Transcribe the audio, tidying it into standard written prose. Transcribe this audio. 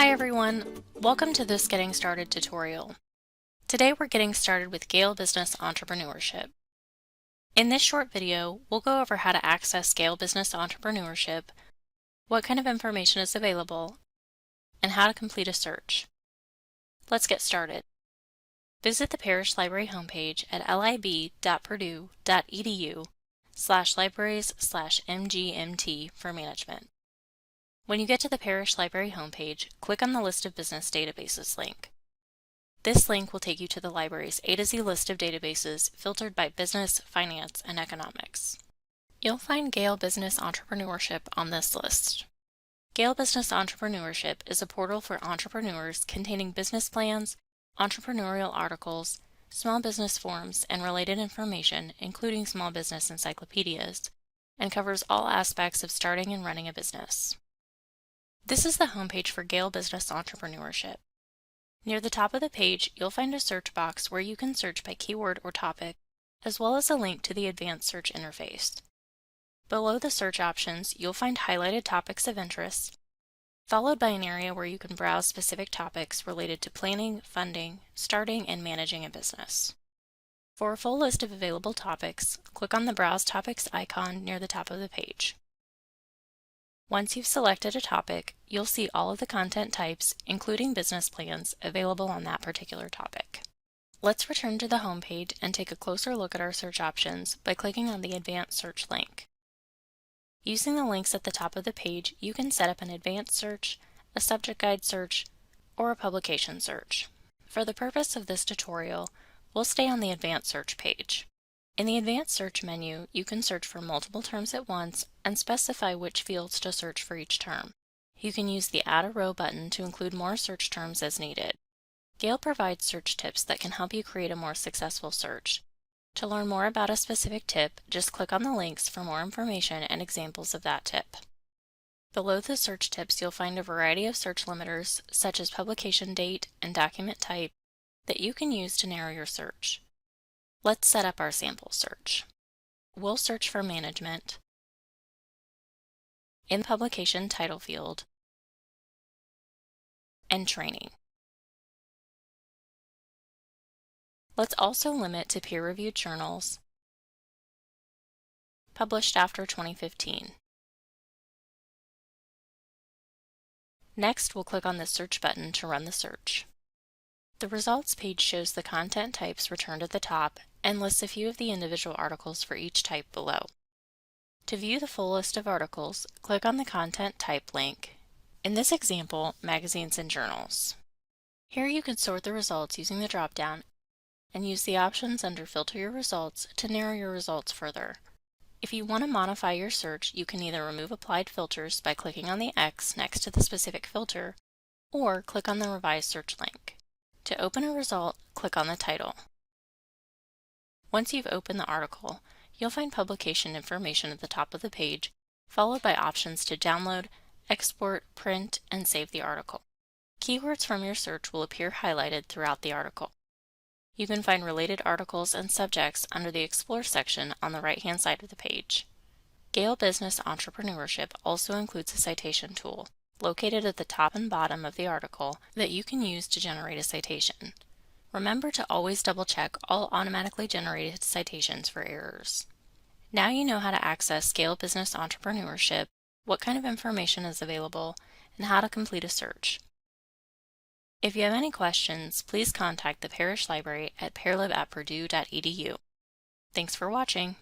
Hi everyone, welcome to this Getting Started tutorial. Today we're getting started with Gale Business Entrepreneurship. In this short video, we'll go over how to access Gale Business Entrepreneurship, what kind of information is available, and how to complete a search. Let's get started. Visit the Parish Library homepage at lib.purdue.edu/libraries/mgmt for management. When you get to the Parish Library homepage, click on the List of Business Databases link. This link will take you to the library's A to Z list of databases filtered by business, finance, and economics. You'll find Gale Business Entrepreneurship on this list. Gale Business Entrepreneurship is a portal for entrepreneurs containing business plans, entrepreneurial articles, small business forums, and related information, including small business encyclopedias, and covers all aspects of starting and running a business. This is the homepage for Gale Business Entrepreneurship. Near the top of the page, you'll find a search box where you can search by keyword or topic, as well as a link to the advanced search interface. Below the search options, you'll find highlighted topics of interest, followed by an area where you can browse specific topics related to planning, funding, starting, and managing a business. For a full list of available topics, click on the Browse Topics icon near the top of the page. Once you've selected a topic, you'll see all of the content types, including business plans, available on that particular topic. Let's return to the home page and take a closer look at our search options by clicking on the Advanced Search link. Using the links at the top of the page, you can set up an advanced search, a subject guide search, or a publication search. For the purpose of this tutorial, we'll stay on the Advanced Search page. In the Advanced Search menu, you can search for multiple terms at once and specify which fields to search for each term. You can use the Add a Row button to include more search terms as needed. Gale provides search tips that can help you create a more successful search. To learn more about a specific tip, just click on the links for more information and examples of that tip. Below the search tips, you'll find a variety of search limiters, such as publication date and document type, that you can use to narrow your search. Let's set up our sample search. We'll search for management in the publication title field and training. Let's also limit to peer-reviewed journals published after 2015. Next, we'll click on the Search button to run the search. The results page shows the content types returned at the top and lists a few of the individual articles for each type below. To view the full list of articles, click on the Content Type link. In this example, magazines and journals. Here you can sort the results using the drop-down and use the options under Filter Your Results to narrow your results further. If you want to modify your search, you can either remove applied filters by clicking on the X next to the specific filter, or click on the Revise Search link. To open a result, click on the title. Once you've opened the article, you'll find publication information at the top of the page, followed by options to download, export, print, and save the article. Keywords from your search will appear highlighted throughout the article. You can find related articles and subjects under the Explore section on the right-hand side of the page. Gale Business Entrepreneurship also includes a citation tool, located at the top and bottom of the article, that you can use to generate a citation. Remember to always double-check all automatically generated citations for errors. Now you know how to access Gale Business Entrepreneurship, what kind of information is available, and how to complete a search. If you have any questions, please contact the Parish Library at parlib@purdue.edu. Thanks for watching.